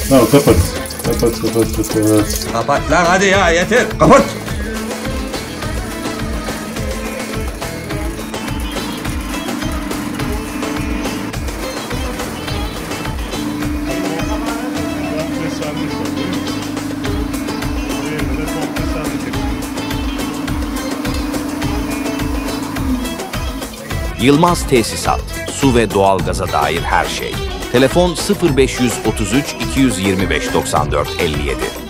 Tamam kapat. Kapat. Kapat lan hadi ya yeter. Kapat. Yılmaz Tesisat, su ve doğalgaza dair her şey. Telefon 0533 225 94 57.